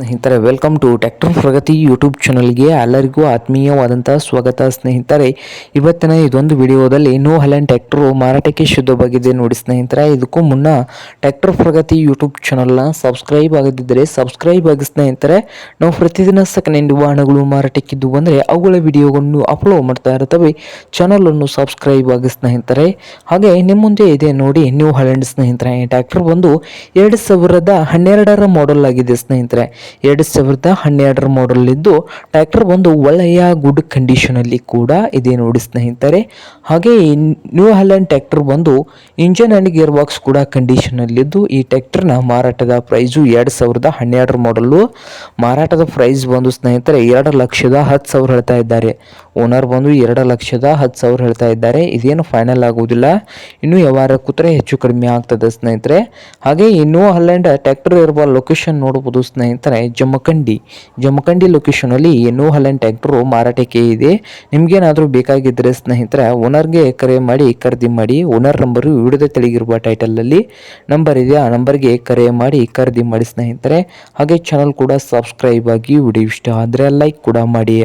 ಸ್ನೇಹಿತರೆ welcome to tractor Pragati YouTube ಚಾನಲ್ಗೆ ಎಲ್ಲರಿಗೂ ಆತ್ಮೀಯವಾದಂಥ ಸ್ವಾಗತ. ಸ್ನೇಹಿತರೆ ಇವತ್ತಿನ ಇದೊಂದು ವಿಡಿಯೋದಲ್ಲಿ ನ್ಯೂ ಹಾಲೆಂಡ್ ಟ್ರ್ಯಾಕ್ಟರ್ ಮಾರಾಟಕ್ಕೆ ಶುದ್ಧವಾಗಿದೆ ನೋಡಿ. ಸ್ನೇಹಿತರೆ ಇದಕ್ಕೂ ಮುನ್ನ ಟ್ರ್ಯಾಕ್ಟರ್ ಪ್ರಗತಿ ಯೂಟ್ಯೂಬ್ ಚಾನಲ್ನ ಸಬ್ಸ್ಕ್ರೈಬ್ ಆಗದಿದ್ದರೆ ಸಬ್ಸ್ಕ್ರೈಬ್ ಆಗಿ ಸ್ನೇಹಿತರೆ. ನಾವು ಪ್ರತಿದಿನ ಸೆಕೆಂಡ್ ಹ್ಯಾಂಡ್ ವಾಹನಗಳು ಮಾರಾಟಕ್ಕಿದ್ದು ಅಂದರೆ ಅವುಗಳ ವಿಡಿಯೋಗಳನ್ನು ಅಪ್ಲೋಡ್ ಮಾಡ್ತಾ ಇರ್ತವೆ. ಚಾನಲನ್ನು ಸಬ್ಸ್ಕ್ರೈಬ್ ಆಗಿ ಸ್ನೇಹಿತರೆ. ಹಾಗೆ ನಿಮ್ಮ ಮುಂದೆ ಇದೆ ನೋಡಿ ನ್ಯೂ ಹಾಲೆಂಡ್ ಸ್ನೇಹಿತರೆ. ಈ ಟ್ರ್ಯಾಕ್ಟರ್ ಬಂದು 2012 ಮಾಡೆಲ್ ಆಗಿದೆ ಸ್ನೇಹಿತರೆ. 2012 ಮಾಡೆಲ್ ಇದ್ದು ಟ್ರ್ಯಾಕ್ಟರ್ ಬಂದು ಒಳ್ಳೆಯ ಗುಡ್ ಕಂಡೀಷನ್ ಅಲ್ಲಿ ಕೂಡ ಇದೆ ನೋಡಿ ಸ್ನೇಹಿತರೆ. ಹಾಗೆ ನ್ಯೂ ಹಾಲೆಂಡ್ ಟ್ರ್ಯಾಕ್ಟರ್ ಬಂದು ಇಂಜಿನ್ ಅಂಡ್ ಗೇರ್ ಬಾಕ್ಸ್ ಕೂಡ ಕಂಡೀಷನ್ ಅಲ್ಲಿದ್ದು ಈ ಟ್ರ್ಯಾಕ್ಟರ್ನ ಮಾರಾಟದ ಪ್ರೈಸು 2012 ಮಾಡಲು ಮಾರಾಟದ ಪ್ರೈಸ್ ಬಂದು ಸ್ನೇಹಿತರೆ 2,10,000 ಹೇಳ್ತಾ ಇದ್ದಾರೆ. ಓನರ್ ಬಂದು 2,10,000 ಹೇಳ್ತಾ ಇದ್ದಾರೆ. ಇದೇನು ಫೈನಲ್ ಆಗುವುದಿಲ್ಲ, ಇನ್ನು ವ್ಯವಹಾರ ಕೂತ್ರೆ ಹೆಚ್ಚು ಕಡಿಮೆ ಆಗ್ತದೆ ಸ್ನೇಹಿತರೆ. ಹಾಗೆ ಈ ನ್ಯೂ ಹಾಲೆಂಡ್ ಟ್ರ್ಯಾಕ್ಟರ್ ಇರುವ ಲೊಕೇಶನ್ ನೋಡಬಹುದು ಸ್ನೇಹಿತರೆ. ಜಮಖಂಡಿ ಲೊಕೇಶನ್ ಅಲ್ಲಿ ನ್ಯೂ ಹಾಲೆಂಡ್ ಟ್ರ್ಯಾಕ್ಟರ್ ಮಾರಾಟಕ್ಕೆ ಇದೆ. ನಿಮ್ಗೇನಾದ್ರೂ ಬೇಕಾಗಿದ್ದರೆ ಸ್ನೇಹಿತರೆ ಓನರ್ಗೆ ಕರೆ ಮಾಡಿ ಖರೀದಿ ಮಾಡಿ. ಓನರ್ ನಂಬರು ವಿಡಿಯೋದ ತೆಳಗಿರುವ ಟೈಟಲ್ ಅಲ್ಲಿ ನಂಬರ್ ಇದೆ, ಆ ನಂಬರ್ಗೆ ಕರೆ ಮಾಡಿ ಖರೀದಿ ಮಾಡಿ ಸ್ನೇಹಿತರೆ. ಹಾಗೆ ಚಾನಲ್ ಕೂಡ ಸಬ್ಸ್ಕ್ರೈಬ್ ಆಗಿ. ವಿಡಿಯೋ ಇಷ್ಟ ಆದರೆ ಲೈಕ್ ಕೂಡ ಮಾಡಿ.